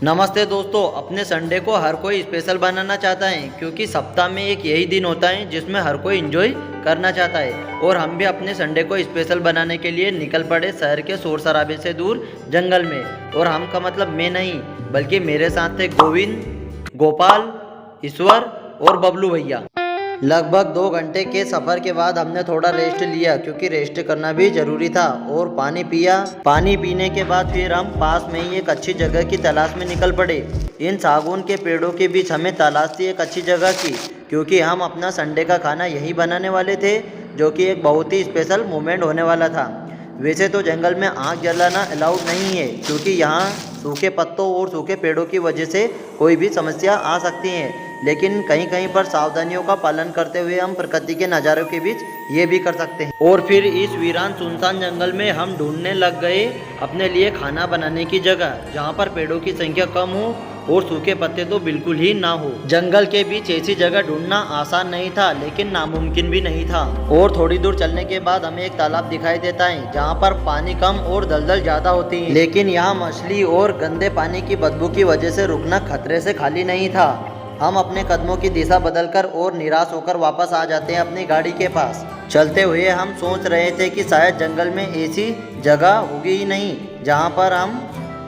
नमस्ते दोस्तों। अपने संडे को हर कोई स्पेशल बनाना चाहता है क्योंकि सप्ताह में एक यही दिन होता है जिसमें हर कोई एंजॉय करना चाहता है। और हम भी अपने संडे को स्पेशल बनाने के लिए निकल पड़े शहर के शोर शराबे से दूर जंगल में। और हम का मतलब मैं नहीं बल्कि मेरे साथ थे गोविंद, गोपाल, ईश्वर और बबलू भैया। लगभग 2 घंटे के सफ़र के बाद हमने थोड़ा रेस्ट लिया क्योंकि रेस्ट करना भी ज़रूरी था। और पानी पिया। पानी पीने के बाद फिर हम पास में ही एक अच्छी जगह की तलाश में निकल पड़े। इन सागौन के पेड़ों के बीच हमें तलाश थी एक अच्छी जगह की, क्योंकि हम अपना संडे का खाना यही बनाने वाले थे, जो कि एक बहुत ही स्पेशल मोमेंट होने वाला था। वैसे तो जंगल में आग जलाना अलाउड नहीं है, क्योंकि यहाँ सूखे पत्तों और सूखे पेड़ों की वजह से कोई भी समस्या आ सकती है। लेकिन कहीं कहीं पर सावधानियों का पालन करते हुए हम प्रकृति के नज़ारों के बीच ये भी कर सकते हैं। और फिर इस वीरान सुनसान जंगल में हम ढूंढने लग गए अपने लिए खाना बनाने की जगह, जहाँ पर पेड़ों की संख्या कम हो और सूखे पत्ते तो बिल्कुल ही ना हो। जंगल के बीच ऐसी जगह ढूंढना आसान नहीं था, लेकिन नामुमकिन भी नहीं था। और थोड़ी दूर चलने के बाद हमें एक तालाब दिखाई देता है, जहाँ पर पानी कम और दलदल ज्यादा होती है। लेकिन यहाँ मछली और गंदे पानी की बदबू की वजह से रुकना खतरे से खाली नहीं था। हम अपने कदमों की दिशा बदलकर और निराश होकर वापस आ जाते हैं अपनी गाड़ी के पास। चलते हुए हम सोच रहे थे कि शायद जंगल में ऐसी जगह होगी ही नहीं जहाँ पर हम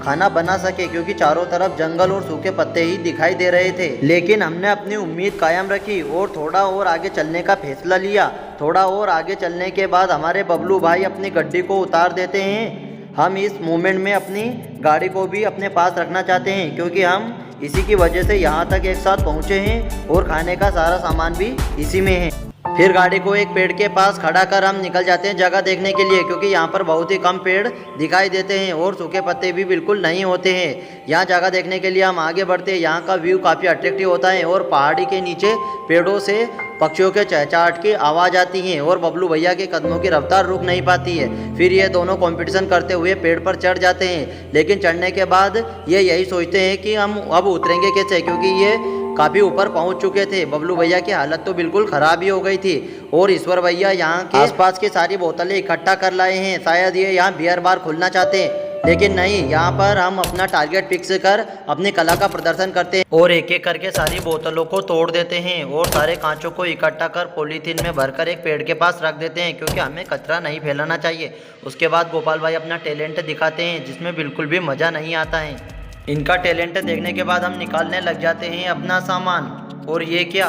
खाना बना सके, क्योंकि चारों तरफ जंगल और सूखे पत्ते ही दिखाई दे रहे थे। लेकिन हमने अपनी उम्मीद कायम रखी और थोड़ा और आगे चलने का फैसला लिया। थोड़ा और आगे चलने के बाद हमारे बबलू भाई अपनी गड्डी को उतार देते हैं। हम इस मोमेंट में अपनी गाड़ी को भी अपने पास रखना चाहते हैं, क्योंकि हम इसी की वजह से यहाँ तक एक साथ पहुँचे हैं और खाने का सारा सामान भी इसी में है। फिर गाड़ी को एक पेड़ के पास खड़ा कर हम निकल जाते हैं जगह देखने के लिए, क्योंकि यहाँ पर बहुत ही कम पेड़ दिखाई देते हैं और सूखे पत्ते भी बिल्कुल नहीं होते हैं। यहाँ जगह देखने के लिए हम आगे बढ़ते हैं। यहाँ का व्यू काफ़ी अट्रैक्टिव होता है और पहाड़ी के नीचे पेड़ों से पक्षियों के चहचहाट की आवाज़ आती है और बबलू भैया के कदमों की रफ्तार रुक नहीं पाती है। फिर ये दोनों कंपटीशन करते हुए पेड़ पर चढ़ जाते हैं, लेकिन चढ़ने के बाद ये यही सोचते हैं कि हम अब उतरेंगे कैसे, क्योंकि ये काफ़ी ऊपर पहुंच चुके थे। बबलू भैया की हालत तो बिल्कुल ख़राब ही हो गई थी। और ईश्वर भैया यहाँ के आसपास की सारी बोतलें इकट्ठा कर लाए हैं। शायद ये यहाँ बियर बार खोलना चाहते हैं, लेकिन नहीं, यहाँ पर हम अपना टारगेट फिक्स कर अपनी कला का प्रदर्शन करते हैं और एक एक करके सारी बोतलों को तोड़ देते हैं और सारे कांचों को इकट्ठा कर पॉलीथीन में भरकर एक पेड़ के पास रख देते हैं, क्योंकि हमें कचरा नहीं फैलाना चाहिए। उसके बाद गोपाल भाई अपना टैलेंट दिखाते हैं, जिसमें बिल्कुल भी मज़ा नहीं आता है। इनका टैलेंट देखने के बाद हम निकालने लग जाते हैं अपना सामान। और ये क्या,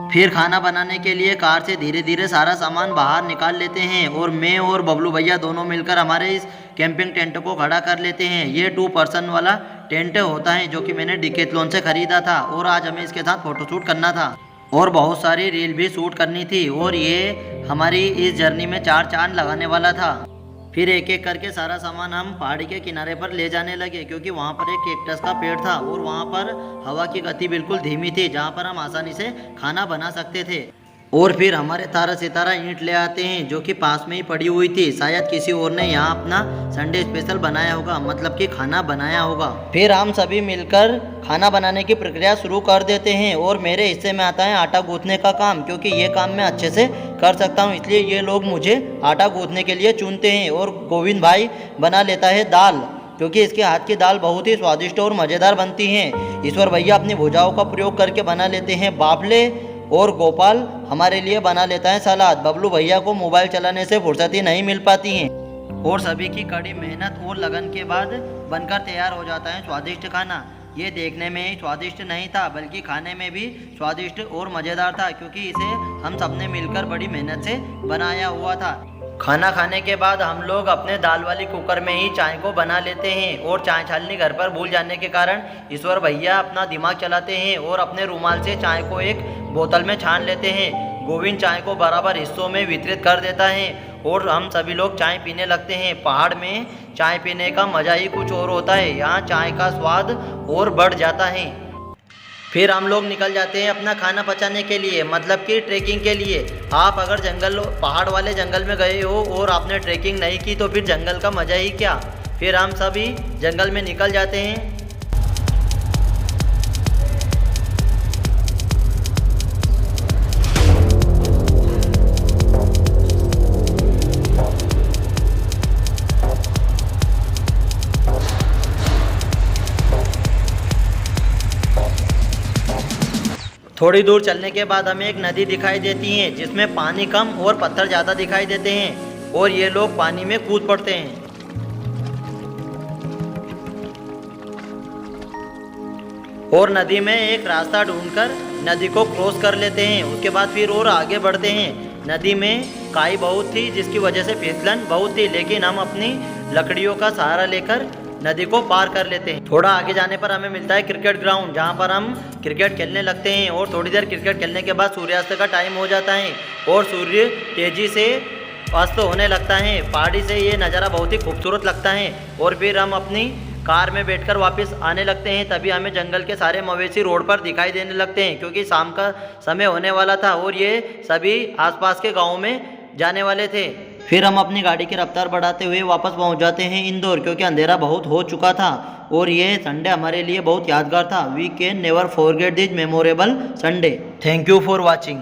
फिर खाना बनाने के लिए कार से धीरे धीरे सारा सामान बाहर निकाल लेते हैं और मैं और बबलू भैया दोनों मिलकर हमारे इस कैंपिंग टेंट को खड़ा कर लेते हैं। ये 2 पर्सन वाला टेंट होता है, जो कि मैंने डिकेथलॉन से खरीदा था और आज हमें इसके साथ फोटोशूट करना था और बहुत सारी रील भी शूट करनी थी। और ये हमारी इस जर्नी में 4 चांद लगाने वाला था। फिर एक एक करके सारा सामान हम पहाड़ी के किनारे पर ले जाने लगे, क्योंकि वहाँ पर एक कैक्टस का पेड़ था और वहाँ पर हवा की गति बिल्कुल धीमी थी, जहाँ पर हम आसानी से खाना बना सकते थे। और फिर हमारे तारा सितारा ईंट ले आते हैं, जो कि पास में ही पड़ी हुई थी। शायद किसी और ने यहाँ अपना संडे स्पेशल बनाया होगा, मतलब कि खाना बनाया होगा। फिर हम सभी मिलकर खाना बनाने की प्रक्रिया शुरू कर देते हैं और मेरे हिस्से में आता है आटा गूंथने का काम, क्योंकि ये काम मैं अच्छे से कर सकता हूँ, इसलिए ये लोग मुझे आटा गूंथने के लिए चुनते हैं। और गोविंद भाई बना लेता है दाल, क्योंकि इसके हाथ की दाल बहुत ही स्वादिष्ट और मज़ेदार बनती हैं। ईश्वर भैया अपनी भुजाओं का प्रयोग करके बना लेते हैं बाफले और गोपाल हमारे लिए बना लेता है सलाद। बबलू भैया को मोबाइल चलाने से फुर्सत ही नहीं मिल पाती है। और सभी की कड़ी मेहनत और लगन के बाद बनकर तैयार हो जाता है स्वादिष्ट खाना। ये देखने में ही स्वादिष्ट नहीं था, बल्कि खाने में भी स्वादिष्ट और मज़ेदार था, क्योंकि इसे हम सबने मिलकर बड़ी मेहनत से बनाया हुआ था। खाना खाने के बाद हम लोग अपने दाल वाली कुकर में ही चाय को बना लेते हैं और चाय छाननी घर पर भूल जाने के कारण ईश्वर भैया अपना दिमाग चलाते हैं और अपने रुमाल से चाय को एक बोतल में छान लेते हैं। गोविंद चाय को बराबर हिस्सों में वितरित कर देता है और हम सभी लोग चाय पीने लगते हैं। पहाड़ में चाय पीने का मज़ा ही कुछ और होता है, यहाँ चाय का स्वाद और बढ़ जाता है। फिर हम लोग निकल जाते हैं अपना खाना पचाने के लिए, मतलब कि ट्रैकिंग के लिए। आप अगर पहाड़ वाले जंगल में गए हो और आपने ट्रैकिंग नहीं की तो फिर जंगल का मज़ा ही क्या। फिर हम सभी जंगल में निकल जाते हैं। थोड़ी दूर चलने के बाद हमें एक नदी दिखाई देती है जिसमें पानी कम और पत्थर ज़्यादा दिखाई देते हैं और ये लोग पानी में कूद पड़ते हैं। और नदी में एक रास्ता ढूंढकर नदी को क्रॉस कर लेते हैं। उसके बाद फिर और आगे बढ़ते हैं। नदी में काई बहुत थी जिसकी वजह से फिसलन बहुत थी, लेकिन हम अपनी लकड़ियों का सहारा लेकर नदी को पार कर लेते हैं। थोड़ा आगे जाने पर हमें मिलता है क्रिकेट ग्राउंड, जहाँ पर हम क्रिकेट खेलने लगते हैं। और थोड़ी देर क्रिकेट खेलने के बाद सूर्यास्त का टाइम हो जाता है और सूर्य तेजी से अस्त होने लगता है। पहाड़ी से ये नज़ारा बहुत ही खूबसूरत लगता है। और फिर हम अपनी कार में बैठकर वापस आने लगते हैं। तभी हमें जंगल के सारे मवेशी रोड पर दिखाई देने लगते हैं, क्योंकि शाम का समय होने वाला था और ये सभी आसपास के गाँव में जाने वाले थे। फिर हम अपनी गाड़ी की रफ्तार बढ़ाते हुए वापस पहुंच जाते हैं इंदौर, क्योंकि अंधेरा बहुत हो चुका था और ये संडे हमारे लिए बहुत यादगार था। We can never forget this memorable Sunday. Thank you for watching.